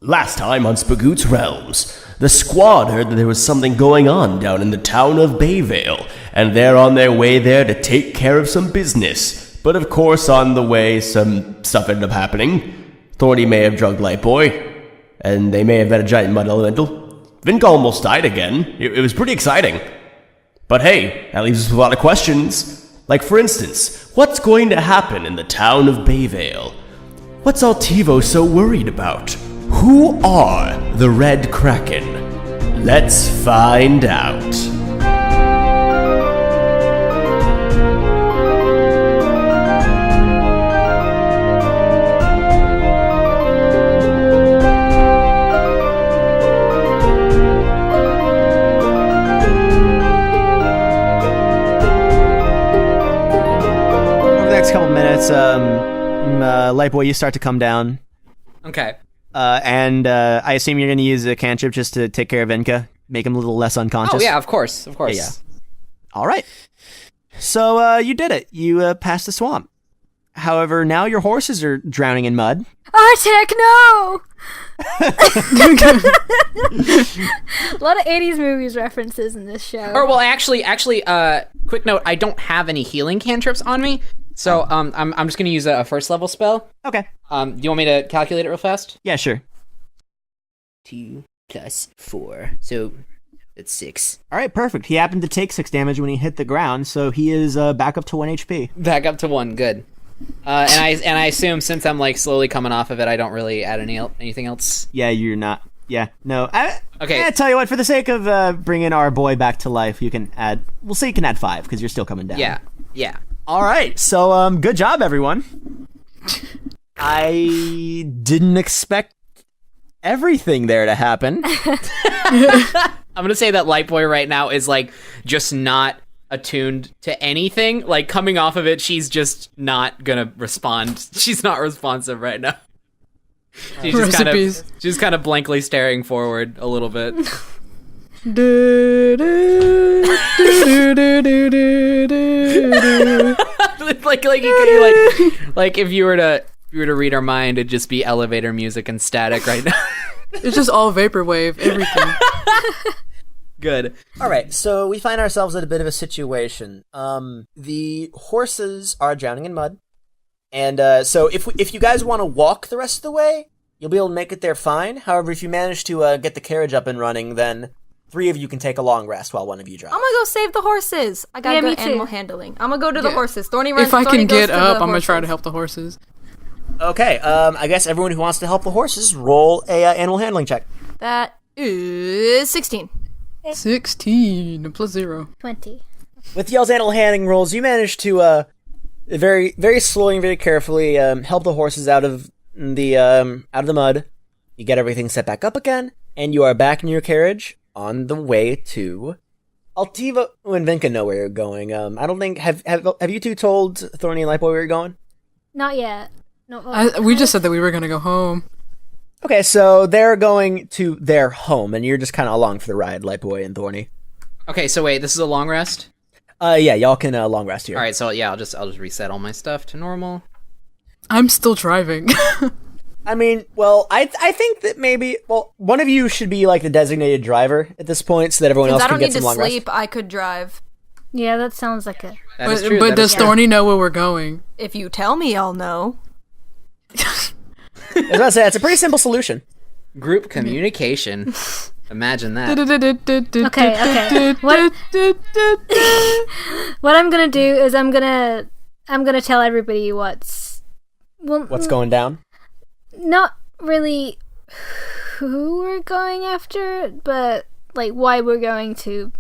Last time on Spagoots Realms, the squad heard that there was something going on down in the town of Bayvale, and they're on their way there to take care of some business. But of course, on the way, some stuff ended up happening. Thorny may have drugged Lightboy, and they may have met a giant mud elemental. Vinka almost died again. It was pretty exciting. But hey, that leaves us with a lot of questions. Like, for instance, what's going to happen in the town of Bayvale? What's Altivo so worried about? Who are the Red Kraken? Let's find out. Over the next couple minutes, Lightboy, you start to come down. Okay. And I assume you're going to use a cantrip just to take care of Inca, make him a little less unconscious. Oh, yeah, of course. Yeah. All right. So you did it. You passed the swamp. However, now your horses are drowning in mud. Artek, no! A lot of 80s movies references in this show. Or, well, actually, quick note, I don't have any healing cantrips on me, so I'm just going to use a first level spell. Okay. Do you want me to calculate it real fast? Yeah, sure. 2 plus 4, so that's 6. All right, perfect. He happened to take 6 damage when he hit the ground, so he is back up to 1 HP. Back up to 1, good. And I assume since I'm like slowly coming off of it, I don't really add anything else. Yeah, you're not. Yeah, no. Okay. I tell you what, for the sake of bringing our boy back to life, you can add. We'll say you can add 5 because you're still coming down. Yeah. All right. So, good job, everyone. I didn't expect everything there to happen. I'm gonna say that Lightboy right now is like just not attuned to anything. Like coming off of it, she's just not gonna respond. She's not responsive right now. She's just kind of blankly staring forward a little bit. like if you were to read our mind, it'd just be elevator music and static right now. It's just all vaporwave, everything. Good. All right, so we find ourselves at a bit of a situation. The horses are drowning in mud, and so if you guys want to walk the rest of the way, you'll be able to make it there fine. However, if you manage to get the carriage up and running, then 3 of you can take a long rest while 1 of you drives. I'm gonna go save the horses. I gotta go animal handling. I'm gonna go to the horses. Thorny runs. If I can get up, I'm gonna try to to help the horses. Okay, I guess everyone who wants to help the horses, roll a animal handling check. That is 16. 16 plus 0. 20. With y'all's animal handling rolls, you manage to very, very slowly and very carefully help the horses out of the mud. You get everything set back up again, and you are back in your carriage on the way to Altivo and Vinka know where you're going. I don't think have you two told Thorny and Lightboy where you're going? Not yet. No. We just said that we were gonna go home. Okay, so they're going to their home, and you're just kind of along for the ride, Lightboy and Thorny. Okay, so wait, this is a long rest? Yeah, y'all can long rest here. All right, so yeah, I'll just reset all my stuff to normal. I'm still driving. I mean, well, I think that maybe, one of you should be like the designated driver at this point, so that everyone else can get some long rest. I don't need to sleep. I could drive. Yeah, that sounds like it. That is true. But does Thorny know where we're going? If you tell me, I'll know. I was about to say, it's a pretty simple solution. Group communication. Imagine that. Okay. What I'm gonna do is I'm gonna tell everybody what's going down. Not really who we're going after, but like why we're going to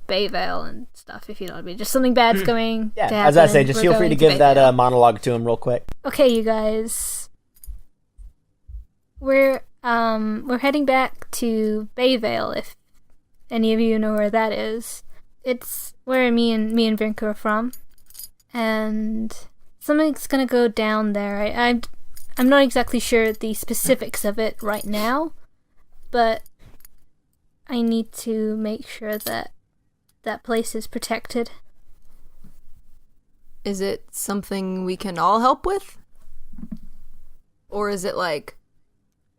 Bay Vale and stuff. If you know what I mean, just something bad's going to happen. As I say, just feel free to give that monologue to him real quick. Okay, you guys. We're heading back to Bay Vale, if any of you know where that is. It's where me and Vinka are from, and something's gonna go down there. I'm not exactly sure the specifics of it right now, but I need to make sure that that place is protected. Is it something we can all help with? Or is it like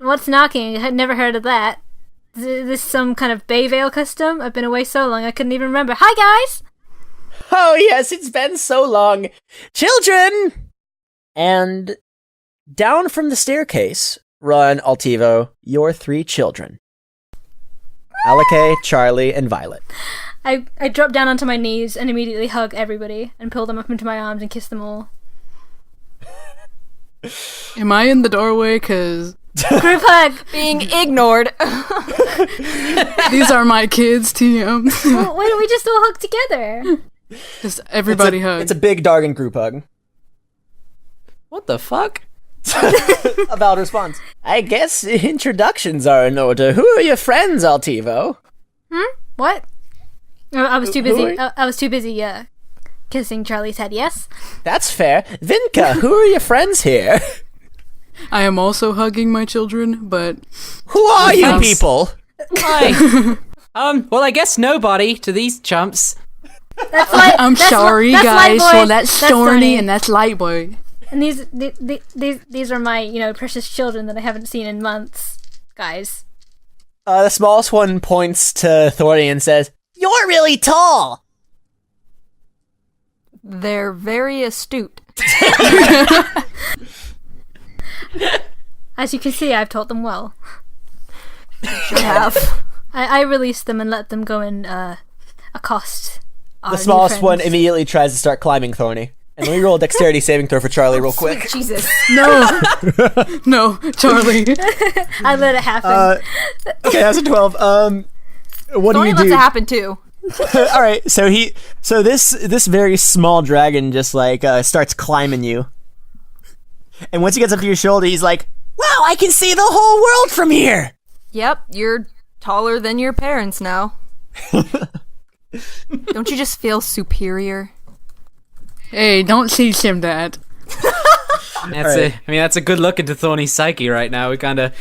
What's knocking? I had never heard of that. Is this some kind of Bay Vale custom? I've been away so long I couldn't even remember. Hi, guys! Oh, yes, it's been so long. Children! And down from the staircase run, Altivo, your 3 children. Alake, Charlie, and Violet. I drop down onto my knees and immediately hug everybody and pull them up into my arms and kiss them all. Am I in the doorway? Cause Group hug! Being ignored. these are my kids, TM. Well, why don't we just all hug together? Just everybody hug. It's a big Dargan group hug. What the fuck? A valid response. I guess introductions are in order. Who are your friends, Altivo? What? I was too Who busy. are- I was too busy, kissing Charlie's head, yes? That's fair. Vinka, who are your friends here? I am also hugging my children, but Who are you Yes. people? Hi. Well, I guess nobody to these chumps. That's like I'm sorry, guys. Well, that's Stormy funny. and that's Lightboy. And these are my, precious children that I haven't seen in months, guys. The smallest one points to Thorny and says, "You're really tall." They're very astute. As you can see, I've taught them well. Should have. I released them and let them go and accost our The new smallest one friends. immediately tries to start climbing Thorny. And let me roll a dexterity saving throw for Charlie real quick. Jesus. No, no, Charlie. I let it happen. Okay, that's a 12. What do Thorny you lets do? it happen too. All right, so this very small dragon just starts climbing you, and once he gets up to your shoulder, he's like, "Wow, I can see the whole world from here." Yep, you're taller than your parents now. Don't you just feel superior? Hey, don't teach him that. That's a good look into Thorny's psyche right now. We kind of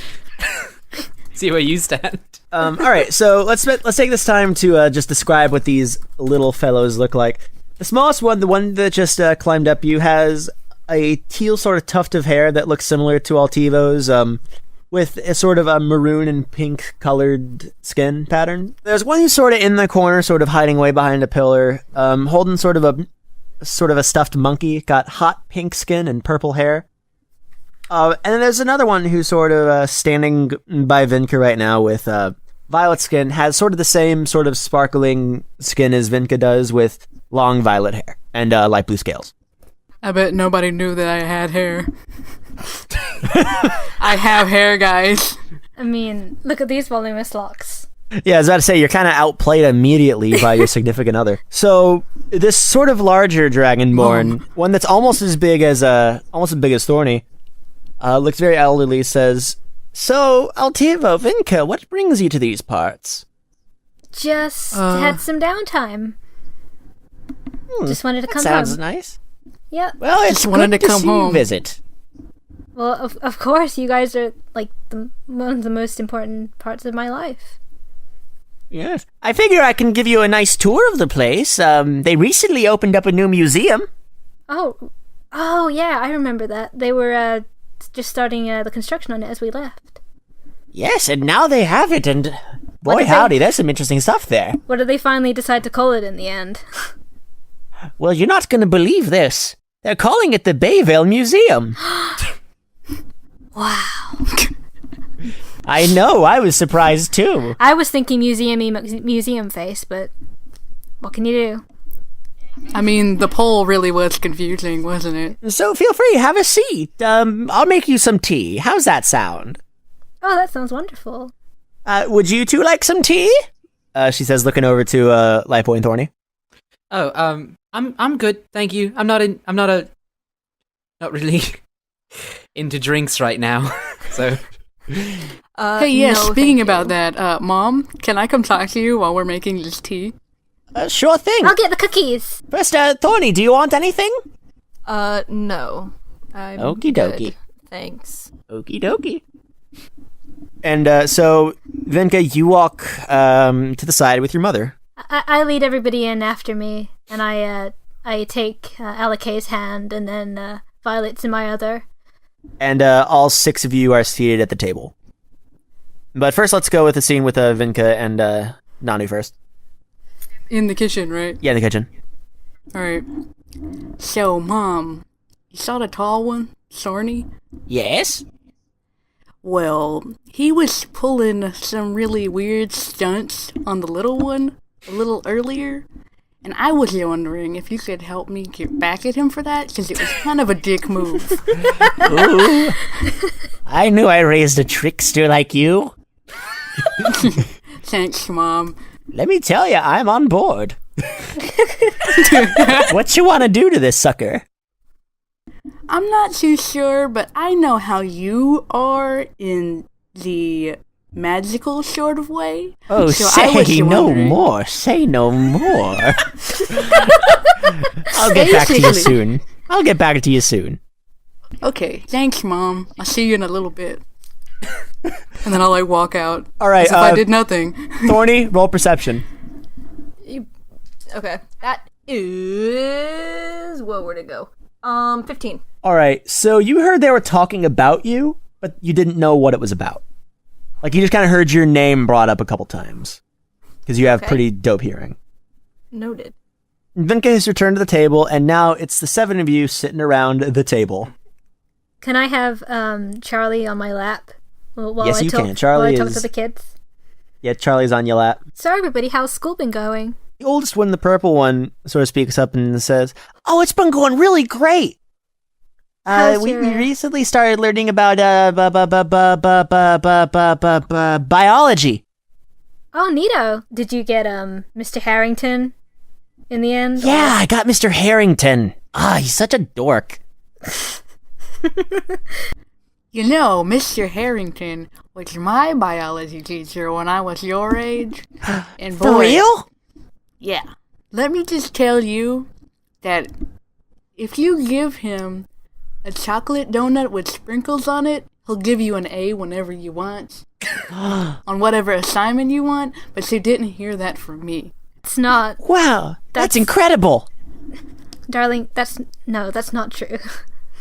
see where you stand. All right, so let's take this time to just describe what these little fellows look like. The smallest one, the one that just climbed up you, has a teal sort of tuft of hair that looks similar to Altivo's, with a sort of a maroon and pink colored skin pattern. There's one who's sort of in the corner, sort of hiding away behind a pillar, holding sort of a stuffed monkey, got hot pink skin and purple hair. And then there's another one who's sort of standing by Vinka right now with violet skin, has sort of the same sort of sparkling skin as Vinka does, with long violet hair and light blue scales. I bet nobody knew that I had hair. I have hair, guys. I mean, look at these voluminous locks. Yeah, I was about to say, you're kind of outplayed immediately by your significant other. So, this sort of larger dragonborn, one that's almost as big as Thorny, looks very elderly, says, "So, Altivo, Vinka, what brings you to these parts?" Just had some downtime. Just wanted to come Sounds home. nice. Yep. Well, it's Just wanted good to come see you home. visit. Well, of course, you guys are like one of the most important parts of my life. Yes. I figure I can give you a nice tour of the place. They recently opened up a new museum. Oh, yeah, I remember that. They were just starting the construction on it as we left. Yes, and now they have it, and What boy did they- howdy, there's some interesting stuff there. What did they finally decide to call it in the end? Well, you're not going to believe this. They're calling it the Bay Vale Museum. Wow. I know, I was surprised too. I was thinking museum face, but what can you do? I mean, the poll really was confusing, wasn't it? So feel free, have a seat. I'll make you some tea. How's that sound? Oh, that sounds wonderful. Would you two like some tea? She says, looking over to Lightboy and Thorny. Oh, I'm good, thank you. I'm not really into drinks right now. So Hey, yes, no, speaking thank about you. that, Mom, can I come talk to you while we're making this tea? Sure thing. I'll get the cookies. First, Thorny, do you want anything? No. I'm Okie dokie. good. Thanks. Okie dokie. And so, Venka, you walk to the side with your mother. I lead everybody in after me, and I take Alake's hand, and then Violet's in my other. And all 6 of you are seated at the table. But first, let's go with the scene with Vinka and Nanu first. In the kitchen, right? Yeah, in the kitchen. Alright. So, Mom, you saw the tall one, Sorny? Yes? Well, he was pulling some really weird stunts on the little one a little earlier, and I was wondering if you could help me get back at him for that, because it was kind of a dick move. Ooh. I knew I raised a trickster like you. Thanks, Mom. Let me tell you, I'm on board. What you want to do to this sucker? I'm not too sure, but I know how you are in the magical sort of way. Oh, so say no more. Say no more. I'll get back to you soon. I'll get back to you soon. Okay, thanks, Mom. I'll see you in a little bit. And then I'll, like, walk out. All right. As if I did nothing. Thorny, roll perception. Okay, that is... where'd it go? 15. All right. So you heard they were talking about you, but you didn't know what it was about. Like, you just kind of heard your name brought up a couple times. Because you have pretty dope hearing. Noted. Vinka has returned to the table, and now it's the 7 of you sitting around the table. Can I have Charlie on my lap while Yes, I you talk, can. Charlie while I talk is- to the kids? Yeah, Charlie's on your lap. So everybody, how's school been going? The oldest one, the purple one, sort of speaks up and says, "Oh, it's been going really great. We recently started learning about biology." Oh, neato. Did you get Mr. Harrington in the end? Yeah, I got Mr. Harrington. He's such a dork. You know, Mr. Harrington was my biology teacher when I was your age. And boy, For real? Yeah. Let me just tell you that if you give him a chocolate donut with sprinkles on it, he'll give you an A whenever you want. On whatever assignment you want, but you didn't hear that from me. It's not. Wow, that's incredible. Darling, that's not true.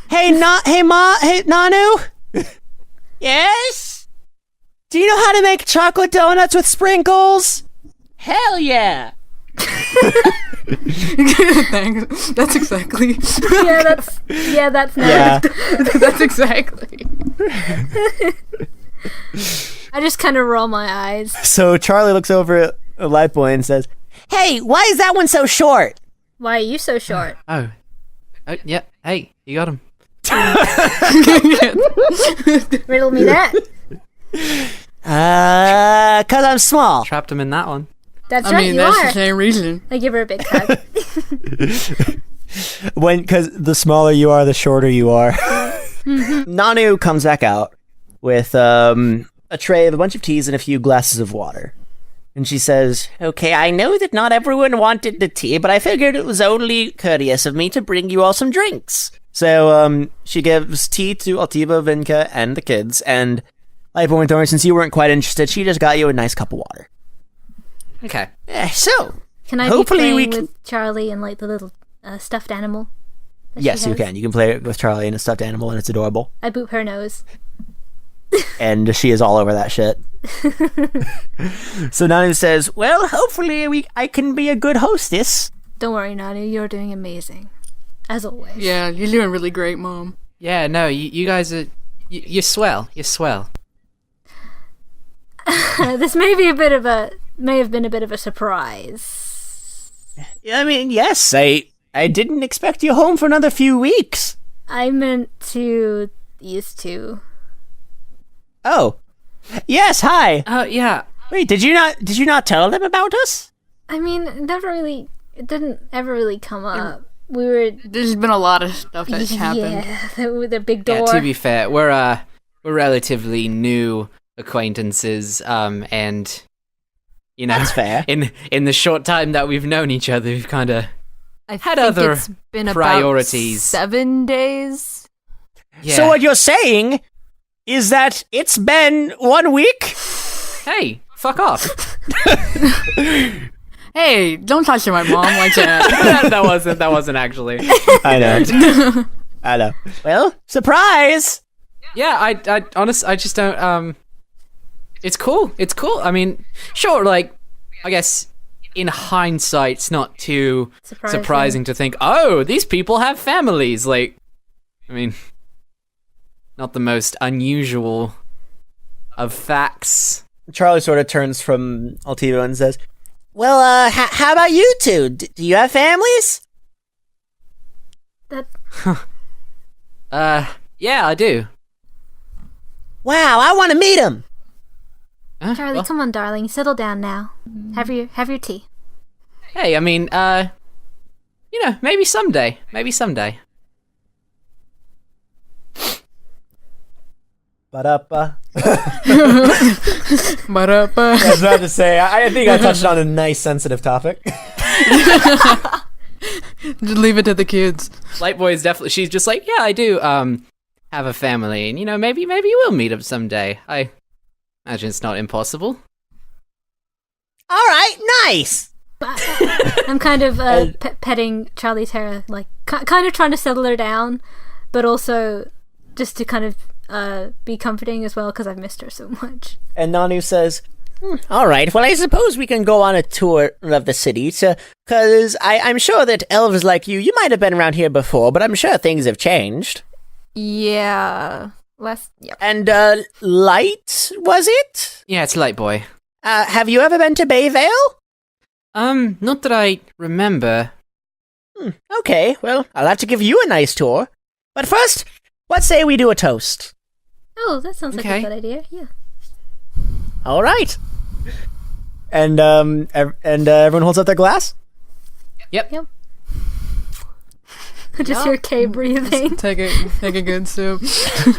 Hey, Nanu? Yes? Do you know how to make chocolate donuts with sprinkles? Hell yeah! Thanks. That's exactly. That's Yeah. That's exactly. I just kind of roll my eyes. So Charlie looks over at a light boy and says, Hey, why is that one so short? Why are you so short? Oh, yeah. Hey, you got him. Riddle me that. 'Cause I'm small. Trapped him in that one. That's I right, mean, you that's are. the same reason. I give her a big hug. because the smaller you are, the shorter you are. Nanu comes back out with a tray of a bunch of teas and a few glasses of water. And she says, Okay, I know that not everyone wanted the tea, but I figured it was only courteous of me to bring you all some drinks. so she gives tea to Altiba, Vinka, and the kids. And Lightboy and Thorny, since you weren't quite interested, she just got you a nice cup of water. Okay. So, Can I Hopefully be we playing with Charlie and like the little stuffed animal? that she Yes, you has? can. You can play with Charlie and a stuffed animal, and it's adorable. I boop her nose. And she is all over that shit. So Nanu says, well, hopefully I can be a good hostess. Don't worry, Nanu, you're doing amazing. As always. Yeah, you're doing really great, Mom. Yeah, no, you guys are... You're swell. You're swell. This may have been a bit of a surprise. I mean, yes, I didn't expect you home for another few weeks. I meant to these two. Oh, yes, hi. Oh, yeah. Wait, did you not tell them about us? I mean, it didn't ever really come up. We were... There's been a lot of stuff that's happened. Yeah, the big door. Yeah, to be fair, we're relatively new acquaintances, and you know, That's fair. In the short time that we've known each other, we've kind of I had think other it's been priorities. about 7 days. yeah. So what you're saying is that it's been 1 week? Hey, fuck off. Hey, don't talk to my mom like that. that wasn't actually. I know. I know. Well, surprise! Yeah, I honestly, I just don't. It's cool. It's cool. I mean, sure, like, I guess in hindsight, it's not too surprising to think, oh, these people have families. Like, I mean, not the most unusual of facts. Charlie sort of turns from Altivo and says, well, how about you two? Do you have families? Yeah, I do. Wow, I want to meet him. Charlie, come on, darling. Settle down now. Have your tea. Hey, I mean, maybe someday. Maybe someday. Ba-da-ba. Ba-da-ba. I was about to say, I think I touched on a nice sensitive topic. Just leave it to the kids. Lightboy is definitely, she's just like, yeah, I do, have a family, and, maybe you will meet up someday. I imagine it's not impossible. All right, nice. I'm kind of petting Charlie's hair, like, kind of trying to settle her down, but also just to kind of be comforting as well, because I've missed her so much. And Nanu says, all right, well, I suppose we can go on a tour of the city, because I'm sure that elves like you might have been around here before, but I'm sure things have changed. Yeah. Yep. And, Light, was it? Yeah, it's Lightboy. Have you ever been to Bay Vale? Not that I remember. Okay, well, I'll have to give you a nice tour. But first, let's say we do a toast. Oh, that sounds like a good idea, yeah. All right. And everyone holds up their glass? Yep. Just hear Kay breathing. Take a good sip.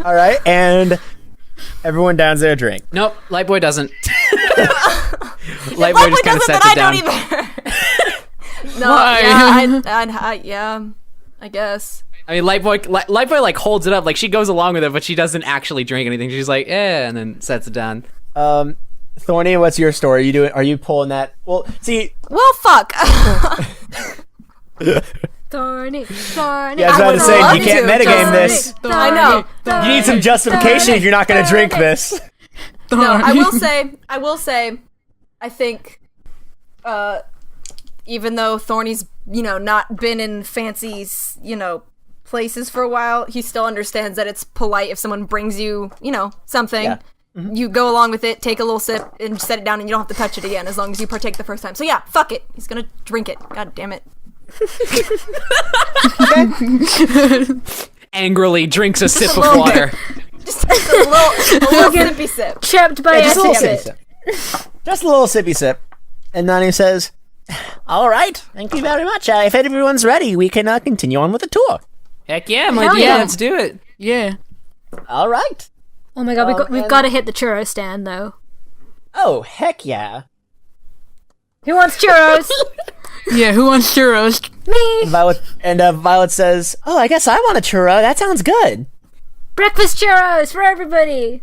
All right, and everyone downs their drink. Nope, Lightboy doesn't. Lightboy just kind of sets it down. No, I guess. I mean, Lightboy like holds it up, like she goes along with it, but she doesn't actually drink anything. She's like, and then sets it down. Thorny, what's your story? Are you pulling that? Well, see. Well, fuck. Thorny. Yeah, I was about to say, you can't metagame this. I know. You need some justification if you're not going to drink this. No, I will say, I think, even though Thorny's, not been in fancy, places for a while, he still understands that it's polite if someone brings you, something. Yeah. Mm-hmm. You go along with it, take a little sip, and set it down, and you don't have to touch it again as long as you partake the first time. So yeah, fuck it. He's gonna drink it. God damn it. Angrily drinks a sip of water. Just a little sippy sip. Trapped by Just a a little sip. sippy sip. Just a little sippy sip. And Nani says, all right, thank you very much. If everyone's ready, we can continue on with the tour. Heck yeah, my Hell dear, yeah. let's do it. Yeah. All right. Oh my god, we've got to hit the churro stand, though. Oh, heck yeah. Who wants churros? Yeah, who wants churros? Me! Violet says, oh, I guess I want a churro. That sounds good. Breakfast churros for everybody!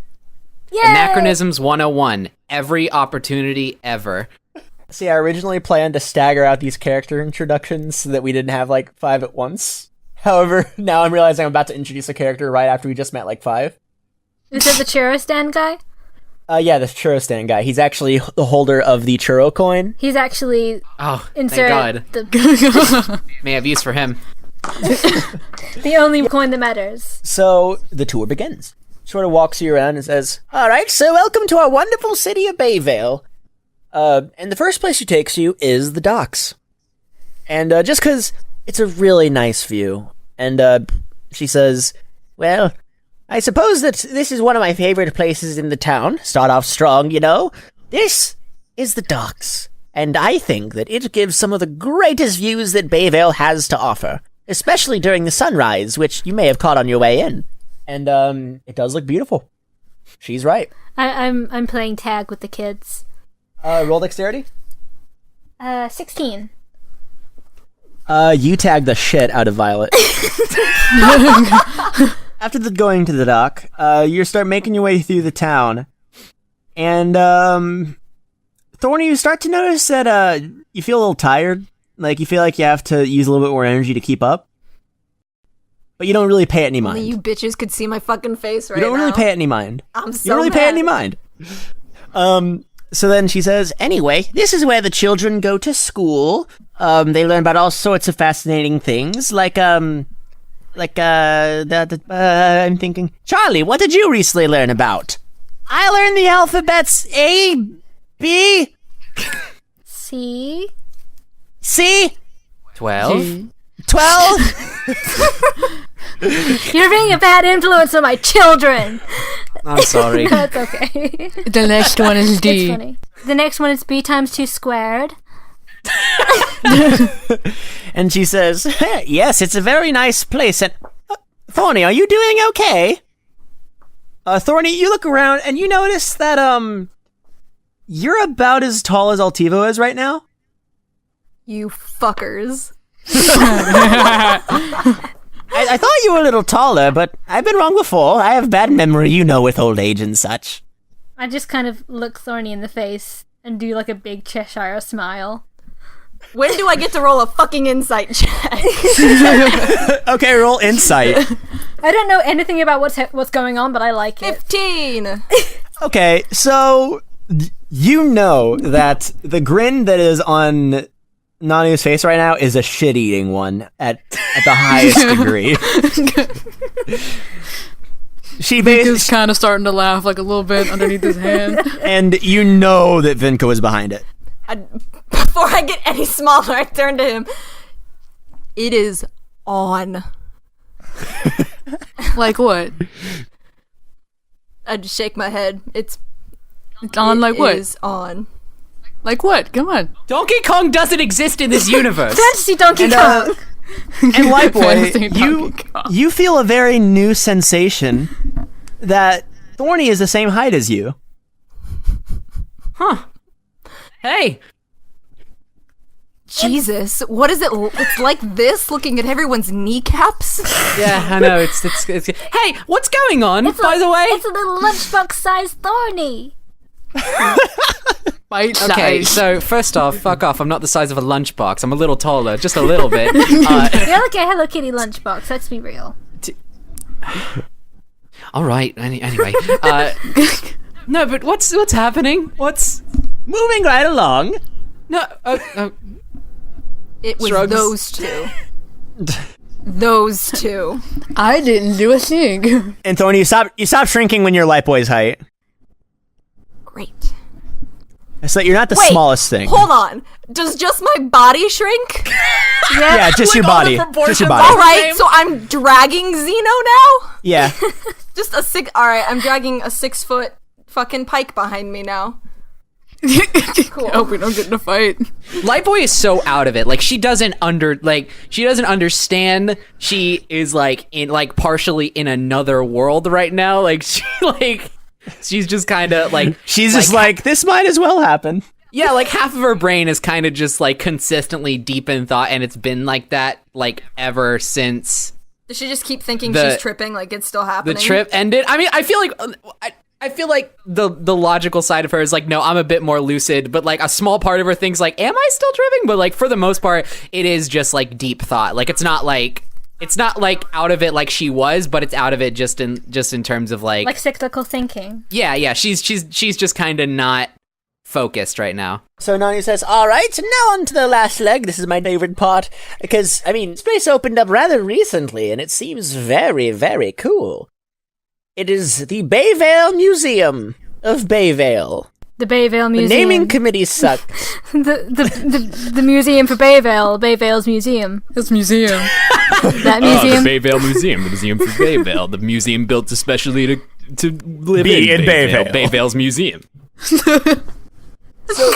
Yay! Anachronisms 101. Every opportunity ever. See, I originally planned to stagger out these character introductions so that we didn't have, 5 at once. However, now I'm realizing I'm about to introduce a character right after we just met, 5. Is it the churro stand guy? Yeah, the churro stand guy. He's actually the holder of the churro coin. He's actually... Oh, insert thank God. May have use for him. the only coin that matters. So, the tour begins. Sort of walks you around and says, all right, so welcome to our wonderful city of Bayvale. And the first place she takes you is the docks. And just because it's a really nice view. And she says, well, I suppose that this is one of my favorite places in the town. Start off strong, This is the docks. And I think that it gives some of the greatest views that Bayvale has to offer. Especially during the sunrise, which you may have caught on your way in. And it does look beautiful. She's right. I'm playing tag with the kids. Roll dexterity? 16. You tag the shit out of Violet. After going to the dock, you start making your way through the town. And, Thorny, you start to notice that, you feel a little tired. You feel like you have to use a little bit more energy to keep up. But you don't really pay it any mind. Only you bitches could see my fucking face right now. You don't really pay it any mind. I'm so You don't really pay it mad. any mind. So then she says, anyway, this is where the children go to school. They learn about all sorts of fascinating things, I'm thinking, Charlie, what did you recently learn about? I learned the alphabets A, B, C. C, 12. 12. You're being a bad influence on my children. I'm sorry. That's okay. The next one is D. It's funny. The next one is B times 2 squared. And she says, yes, it's a very nice place. And Thorny, are you doing okay? Thorny, you look around and you notice that, you're about as tall as Altivo is right now. You fuckers. I thought you were a little taller, but I've been wrong before. I have bad memory, with old age and such. I just kind of look Thorny in the face and do like a big Cheshire smile. When do I get to roll a fucking insight check? Okay, roll insight. I don't know anything about what's going on, but I like it. 15. Okay, so you know that the grin that is on Nanu's face right now is a shit-eating one at the highest degree. She Vinka's kind of starting to laugh like a little bit underneath his hand. And you know that Vinka is behind it. Before I get any smaller, I turn to him. It is on. Like what? I just shake my head. It's on like what? It is on. Like what? Come on. Donkey Kong doesn't exist in this universe. Fantasy Donkey Kong! And Lightboy, Fantasy Donkey Kong. you feel a very new sensation that Thorny is the same height as you. Huh. Hey. Jesus, what is it? It's like this, looking at everyone's kneecaps. Yeah, I know. It's Hey, what's going on? By the way, It's a little lunchbox-sized Thorny. Bite okay. size. So first off, fuck off. I'm not the size of a lunchbox. I'm a little taller, just a little bit. You're like a Hello Kitty lunchbox, let's be real. All right. Anyway, no, but what's happening? What's Moving right along. no? It was Shrugs. those two. Those two. I didn't do a thing. And Thorny, you stop shrinking when you're Lightboy's height. Great. So you're not the Wait, smallest thing. Hold on. Does just my body shrink? Yeah, just your all the body. Just proportions your are body. All right, Same. so I'm dragging Xeno now? Yeah. Just a six. All right, I'm dragging a 6-foot fucking pike behind me now. I hope we don't get in a fight. Lightboy is so out of it. Like she doesn't understand. She is partially in another world right now. Like she's just kind of like She's just like, this might as well happen. yeah, like half of her brain is kind of just like consistently deep in thought, and it's been like that like ever since Does she just keep thinking The- she's tripping like it's still the happening? trip ended. I mean, I feel like the logical side of her is like, no, I'm a bit more lucid, but like a small part of her thinks like, am I still tripping? But like for the most part, it is just like deep thought. Like it's not like out of it like she was, but it's out of it just in terms of like cyclical thinking. yeah. She's just kind of not focused right now. So Nani says, all right, now on to the last leg. This is my favorite part, because, I mean, this place opened up rather recently, and it seems very, very cool. It is the Bay Vale Museum of Bayvale. The Bayvale The Museum. naming committee sucked. the museum for Bayvale, Bayvale's museum. This museum. That museum. The Bayvale Museum, the museum for Bayvale, the museum built especially to live Be in Bayvale. Bayvale. Bayvale's museum.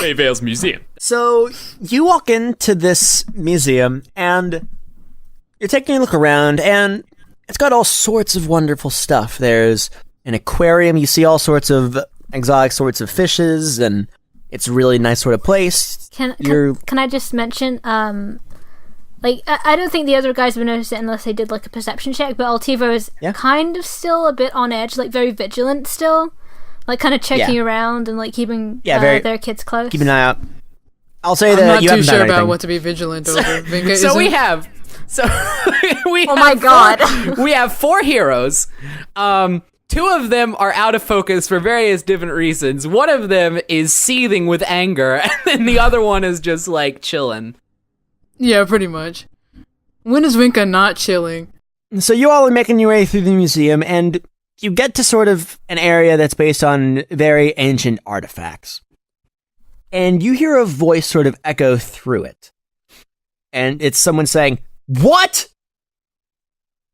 Bayvale's museum. So, you walk into this museum, and you're taking a look around, and it's got all sorts of wonderful stuff. There's an aquarium, you see all sorts of exotic sorts of fishes, and it's a really nice sort of place. Can You're- I just mention, I don't think the other guys would notice it unless they did like a perception check, but Altivo is Yeah. kind of still a bit on edge, like very vigilant still. Like kind of checking Yeah. around and like keeping very- their kids close. Keep an eye out. I'll say I'm that not you too haven't sure done about anything. what to be vigilant over. Vinka So we isn't. have, so we Oh have my god. we have 4 heroes, 2 Two of them are out of focus for various different reasons. One of them is seething with anger, and then the other one is just like chilling. Yeah, pretty much. When is Winka not chilling? So you all are making your way through the museum, and you get to sort of an area that's based on very ancient artifacts. And you hear a voice sort of echo through it. And it's someone saying, "What?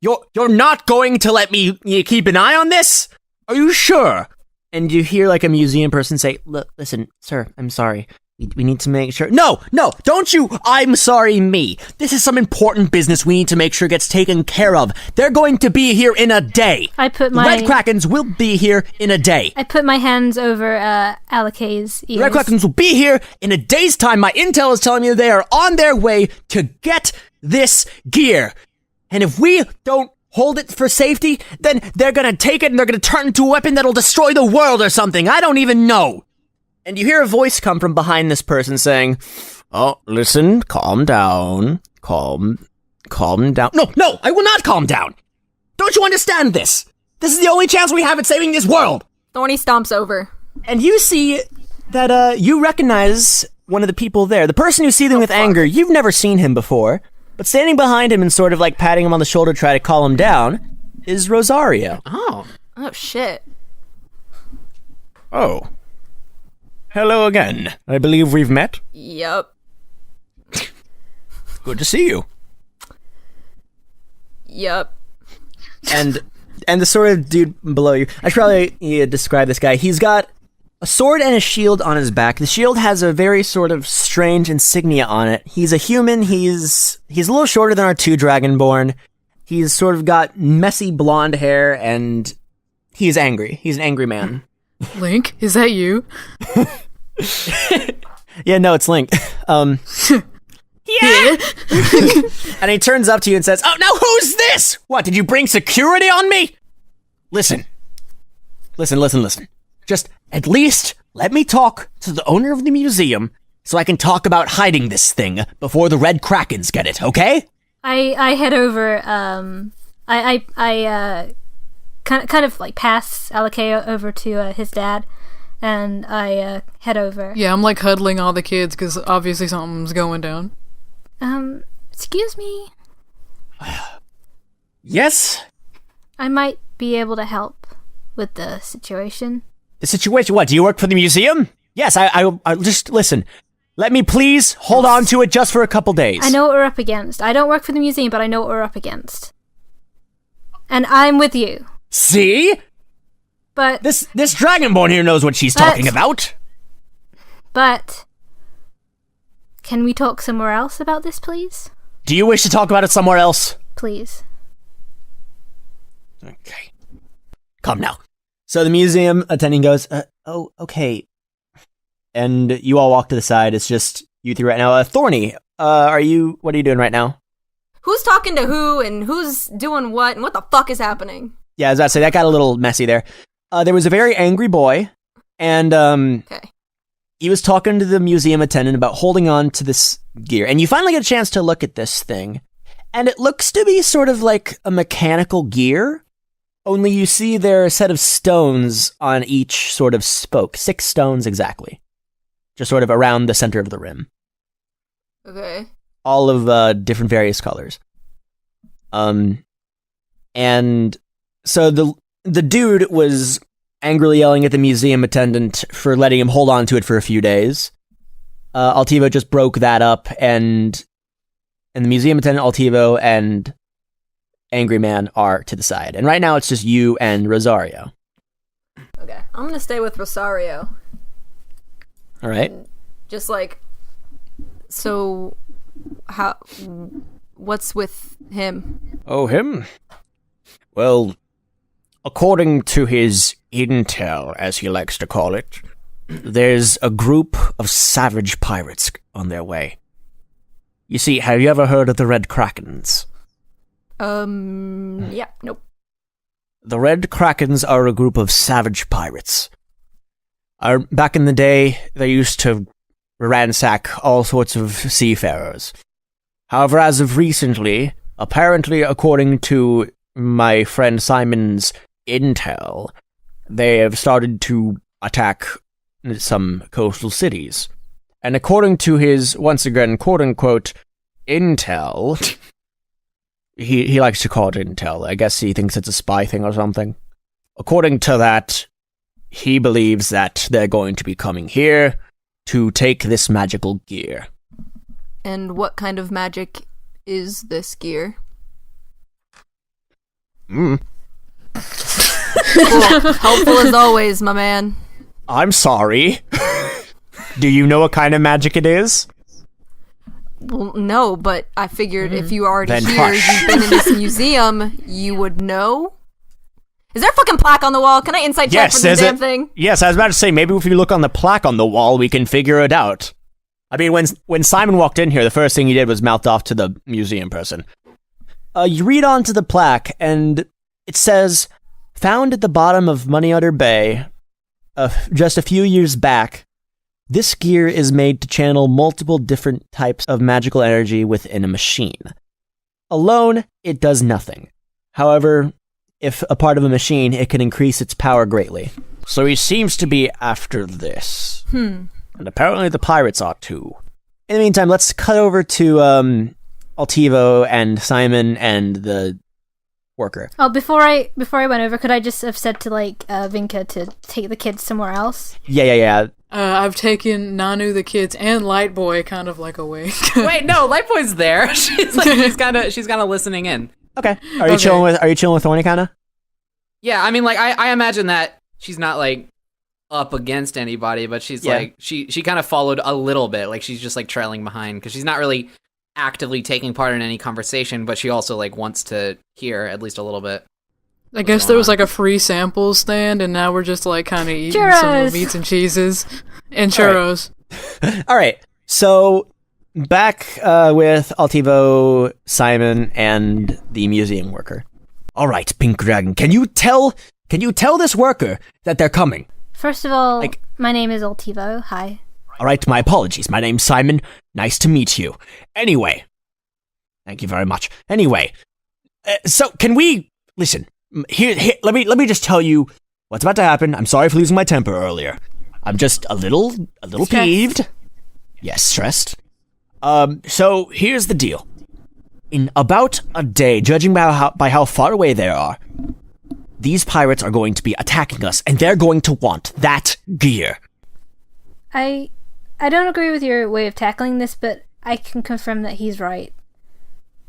You're not going to let me keep an eye on this? Are you sure?" And you hear like a museum person say, "Listen, sir, I'm sorry. We need to make sure." No, don't you "I'm sorry" me. This is some important business we need to make sure gets taken care of. They're going to be here in a day. The Red Krakens will be here in a day. I put my hands over Alakay's ears. The Red Krakens will be here in a day's time. My intel is telling me they are on their way to get this gear. And if we don't hold it for safety, then they're gonna take it and they're gonna turn it into a weapon that'll destroy the world or something. I don't even know. And you hear a voice come from behind this person saying, "Oh, listen, calm down. Calm down." No, I will not calm down. Don't you understand this? This is the only chance we have at saving this world. Thorny stomps over. And you see that you recognize one of the people there. The person who's seething with anger, you've never seen him before. But standing behind him and sort of like patting him on the shoulder to try to calm him down is Rosario. Oh shit. Oh. Hello again. I believe we've met. Yup. Good to see you. Yup. And the sort of dude below you, I should probably describe this guy. He's got a sword and a shield on his back. The shield has a very sort of strange insignia on it. He's a human. He's a little shorter than our two Dragonborn. He's sort of got messy blonde hair, and he's angry. He's an angry man. Link, is that you? Yeah, no, it's Link. Yeah! And he turns up to you and says, "Oh, now who's this? What, did you bring security on me?" Listen. Just at least let me talk to the owner of the museum so I can talk about hiding this thing before the Red Krakens get it, okay? I head over, I kind of like pass Alakay over to his dad, and I head over. Yeah, I'm like huddling all the kids because obviously something's going down. Excuse me? Yes? I might be able to help with the situation. The situation? What, do you work for the museum? Yes, I just, listen. Let me please hold on to it just for a couple days. I know what we're up against. I don't work for the museum, but I know what we're up against. And I'm with you. See? But... This Dragonborn here knows what she's talking about. But... Can we talk somewhere else about this, please? Do you wish to talk about it somewhere else? Please. Okay. Come now. So the museum attendant goes, "Oh, okay." And you all walk to the side. It's just you three right now. Thorny, what are you doing right now? Who's talking to who, and who's doing what, and what the fuck is happening? Yeah, I was about to say, that got a little messy there. There was a very angry boy, and Okay. he was talking to the museum attendant about holding on to this gear. And you finally get a chance to look at this thing. And it looks to be sort of like a mechanical gear. Only you see there are a set of stones on each sort of spoke. 6 stones exactly. Just sort of around the center of the rim. Okay. All of different various colors. And so the dude was angrily yelling at the museum attendant for letting him hold on to it for a few days. Altivo just broke that up, and the museum attendant, Altivo, and Angry Man are to the side. And right now it's just you and Rosario. Okay. I'm gonna stay with Rosario. All right. Just like... So... What's with him? Oh, him? Well, according to his intel, as he likes to call it, there's a group of savage pirates on their way. You see, have you ever heard of the Red Krakens? Yeah, nope. The Red Krakens are a group of savage pirates. Back in the day, they used to ransack all sorts of seafarers. However, as of recently, apparently according to my friend Simon's intel, they have started to attack some coastal cities. And according to his, once again, quote-unquote, intel, he likes to call it intel. I guess he thinks it's a spy thing or something. According to that, he believes that they're going to be coming here to take this magical gear. And what kind of magic is this gear? Cool. Helpful as always, my man. I'm sorry. Do you know what kind of magic it is? Well, no, but I figured if you were already Then here, hush. you've been in this museum, you would know. Is there a fucking plaque on the wall? Can I insight check for this damn thing? Yes, I was about to say, maybe if we look on the plaque on the wall, we can figure it out. I mean, when Simon walked in here, the first thing he did was mouth off to the museum person. You read onto the plaque, and it says, found at the bottom of Money Udder Bay, just a few years back, this gear is made to channel multiple different types of magical energy within a machine. Alone, it does nothing. However, if a part of a machine, it can increase its power greatly. So he seems to be after this. And apparently the pirates are too. In the meantime, let's cut over to Altivo and Simon and the worker. Oh, before I went over, could I just have said to Vinka to take the kids somewhere else? Yeah. I've taken Nanu, the kids, and Lightboy kind of like away. Wait, no, Lightboy's there. She's kind of listening in. Okay. Are you chilling with Thorny kinda? Yeah, I mean, like, I imagine that she's not, like, up against anybody, but she's, like, she kind of followed a little bit. Like, she's just, like, trailing behind, because she's not really actively taking part in any conversation, but she also, like, wants to hear at least a little bit. I guess there was like a free sample stand, and now we're just like kind of eating Churros! some of the meats and cheeses and churros. All right. So back with Altivo, Simon, and the museum worker. All right, Pink Dragon. Can you tell this worker that they're coming? First of all, my name is Altivo. Hi. All right, my apologies. My name's Simon. Nice to meet you. Anyway, thank you very much. Anyway, so can we listen? Here, let me just tell you what's about to happen. I'm sorry for losing my temper earlier. I'm just a little peeved. Yes, stressed. So here's the deal. In about a day, judging by how far away they are, these pirates are going to be attacking us, and they're going to want that gear. I don't agree with your way of tackling this, but I can confirm that he's right.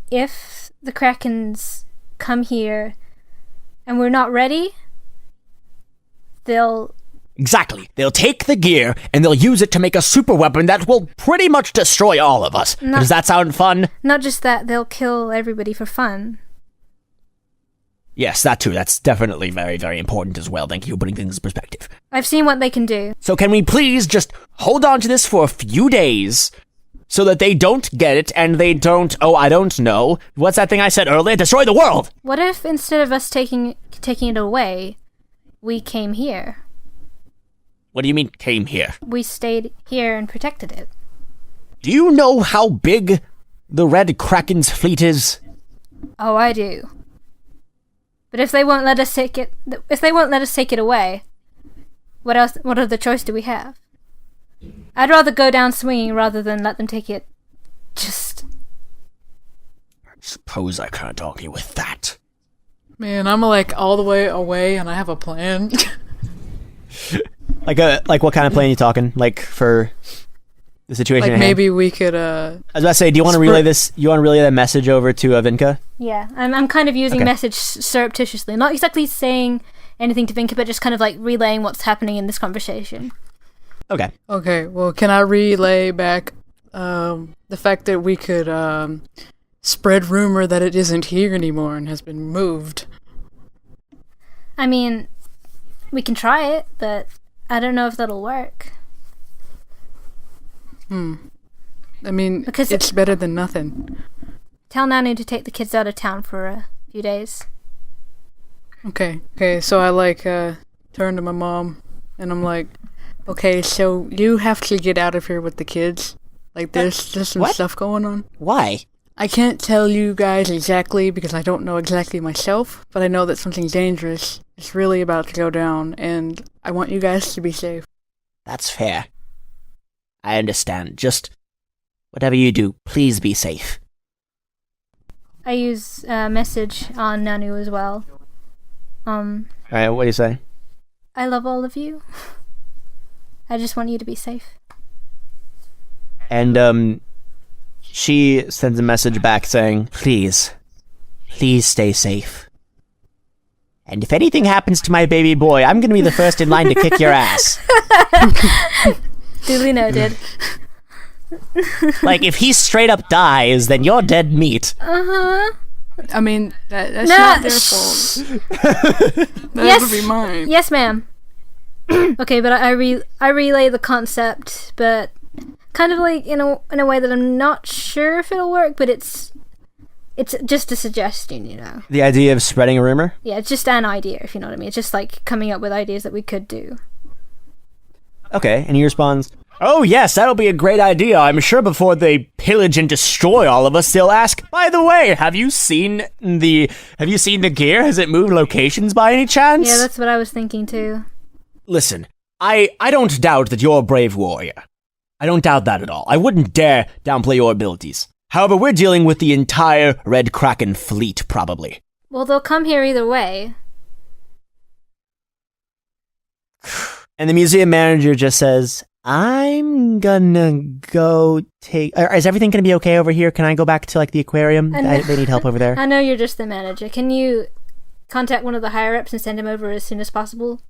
If the Krakens come here and we're not ready, they'll... Exactly. They'll take the gear, and they'll use it to make a super weapon that will pretty much destroy all of us. Does that sound fun? Not just that, they'll kill everybody for fun. Yes, that too. That's definitely very, very important as well. Thank you for putting things in perspective. I've seen what they can do. So can we please just hold on to this for a few days so that they don't get it and they don't, I don't know. What's that thing I said earlier? Destroy the world! What if instead of us taking it away, we came here? What do you mean, came here? We stayed here and protected it. Do you know how big the Red Kraken's fleet is? Oh, I do. But if they won't let us take it away, what other choice do we have? I'd rather go down swinging rather than let them take it. I suppose I can't argue with that. Man, I'm like all the way away, and I have a plan. Like what kind of plan are you talking? Like for the situation like at hand? maybe we could. I was about to say, do you want to relay this? You want to relay that message over to Vinka? Yeah, I'm kind of using message surreptitiously, not exactly saying anything to Vinka, but just kind of like relaying what's happening in this conversation. Okay. Okay. Well, can I relay back the fact that we could spread rumor that it isn't here anymore and has been moved? I mean, we can try it, but I don't know if that'll work. I mean, Because it's better than nothing. Tell Nanu to take the kids out of town for a few days. Okay, so I turn to my mom and I'm like, okay, so you have to get out of here with the kids. Like there's some what? stuff going on. Why? I can't tell you guys exactly because I don't know exactly myself, but I know that something dangerous is really about to go down, and I want you guys to be safe. That's fair. I understand. Just whatever you do, please be safe. I use message on Nanu as well. Alright, what do you say? I love all of you. I just want you to be safe. And, she sends a message back saying, please stay safe. And if anything happens to my baby boy, I'm gonna be the first in line to kick your ass. Duly noted. Like, if he straight up dies, then you're dead meat. Uh-huh. I mean, that's not their fault. That would be mine. Yes, ma'am. Okay, but I relay the concept, but kind of like in a way that I'm not sure if it'll work, but it's just a suggestion, you know. The idea of spreading a rumor? Yeah, it's just an idea, if you know what I mean. It's just like coming up with ideas that we could do. Okay, and he responds, oh yes, that'll be a great idea. I'm sure before they pillage and destroy all of us, they'll ask, by the way, have you seen the gear? Has it moved locations by any chance? Yeah, that's what I was thinking too. Listen, I don't doubt that you're a brave warrior. I don't doubt that at all. I wouldn't dare downplay your abilities. However, we're dealing with the entire Red Kraken fleet, probably. Well, they'll come here either way. And the museum manager just says, I'm gonna go take... Is everything gonna be okay over here? Can I go back to, like, the aquarium? They need help over there. I know you're just the manager. Can you contact one of the higher-ups and send him over as soon as possible?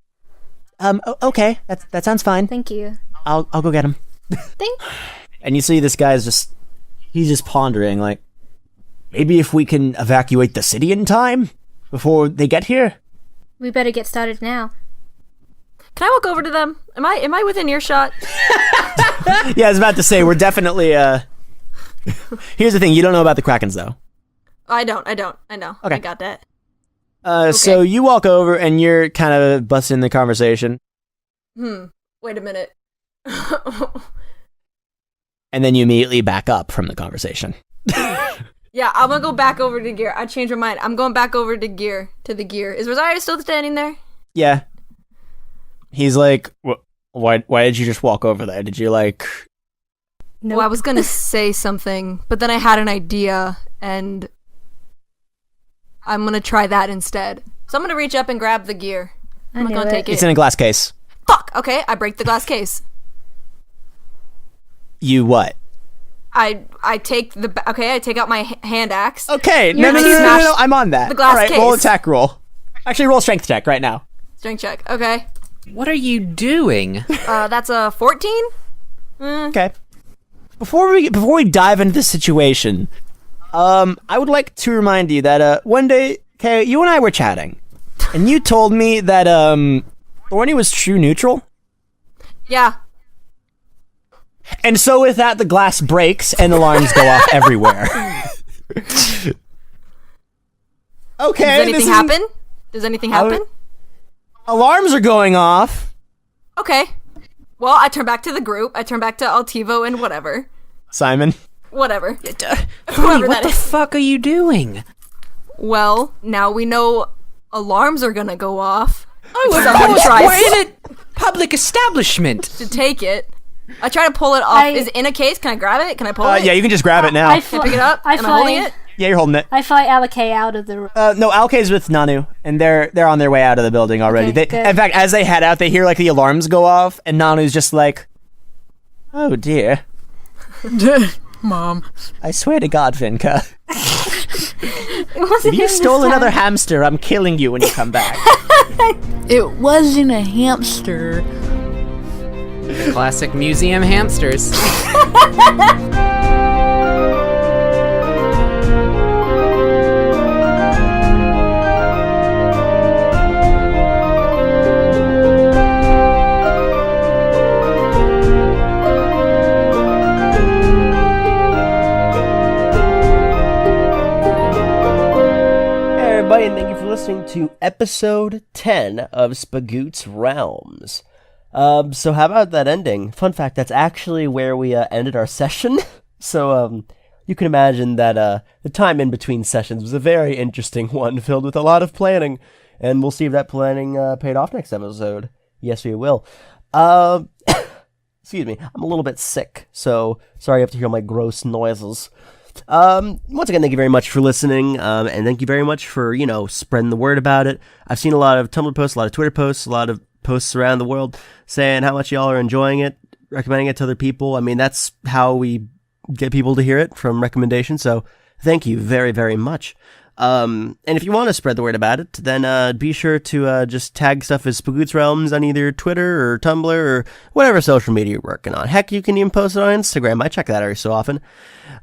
Okay. That sounds fine. Thank you. I'll go get him. And you see this guy's he's just pondering, like, maybe if we can evacuate the city in time before they get here? We better get started now. Can I walk over to them? Am I within earshot? Yeah, I was about to say, we're definitely, Here's the thing, you don't know about the Krakens, though. I don't. I know. Okay. I got that. So you walk over, and you're kind of busting the conversation. Wait a minute. And then you immediately back up from the conversation. Yeah, I'm gonna go back over to gear. I changed my mind. I'm going back over to the gear. Is Rosario still standing there? Yeah. He's like, why did you just walk over there? Did you, like... No. Well, I was gonna say something, but then I had an idea, and I'm gonna try that instead. So I'm gonna reach up and grab the gear. I'm not gonna take it. It's in a glass case. Fuck! Okay, I break the glass case. You what? I take out my hand axe. Okay, no, I'm on that. The glass case. Roll attack roll. Actually, roll strength check right now. Strength check, okay. What are you doing? That's a 14? Okay. Before we dive into the situation, I would like to remind you that one day, okay, you and I were chatting, and you told me that Thorny was true neutral. Yeah. And so with that, the glass breaks and alarms go off everywhere. Okay. Does anything happen? Alarms are going off. Okay. Well, I turn back to the group. I turn back to Altivo and whatever. Simon. Whatever. Thorny, what the fuck are you doing? Well, now we know alarms are gonna go off. Oh, of course, we're in a public establishment. To take it. I try to pull it off. Is it in a case? Can I grab it? Can I pull it? Yeah, you can just grab it now. Can I pick it up? Am I holding it? Yeah, you're holding it. I fly Alakay out of the room. No, Alkay's with Nanu, and they're on their way out of the building already. Okay, in fact, as they head out, they hear like the alarms go off, and Nanu's just like, "Oh dear, Mom, I swear to God, Vinka, If if you stole another hamster, I'm killing you when you come back." it wasn't a hamster. Classic museum hamsters. And thank you for listening to episode 10 of Spagoots Realms. So how about that ending? Fun fact, that's actually where we ended our session. So, you can imagine that the time in between sessions was a very interesting one, filled with a lot of planning. And we'll see if that planning paid off next episode. Yes, we will. Excuse me, I'm a little bit sick, so sorry you have to hear my gross noises. Once again, thank you very much for listening, and thank you very much for, spreading the word about it. I've seen a lot of Tumblr posts, a lot of Twitter posts, a lot of posts around the world saying how much y'all are enjoying it, recommending it to other people. I mean, that's how we get people to hear it, from recommendations, so thank you very, very much. And if you want to spread the word about it, then be sure to just tag stuff as Spagoots Realms on either Twitter or Tumblr or whatever social media you're working on. Heck, you can even post it on Instagram. I check that every so often.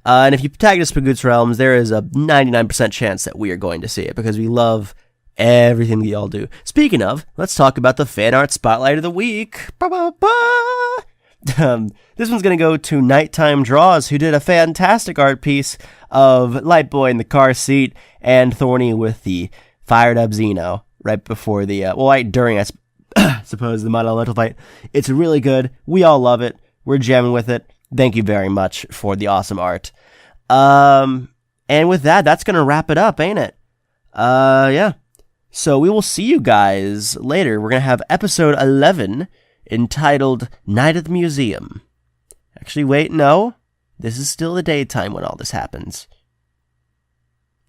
And if you tag us Spagoots Realms, there is a 99% chance that we are going to see it, because we love everything that y'all do. Speaking of, let's talk about the fan art spotlight of the week. This one's going to go to Nighttime Draws, who did a fantastic art piece of Lightboy in the car seat and Thorny with the fired up Xeno right before the, during, I suppose, the Mod Elemental fight. It's really good. We all love it. We're jamming with it. Thank you very much for the awesome art. And with that, that's going to wrap it up, ain't it? Yeah. So we will see you guys later. We're going to have episode 11 entitled Night at the Museum. Actually, wait, no. This is still the daytime when all this happens.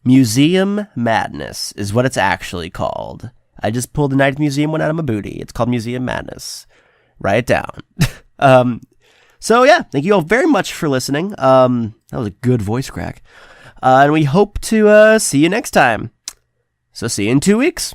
Museum Madness is what it's actually called. I just pulled the Night at the Museum one out of my booty. It's called Museum Madness. Write it down. So yeah, thank you all very much for listening. That was a good voice crack. And we hope to see you next time. So see you in 2 weeks.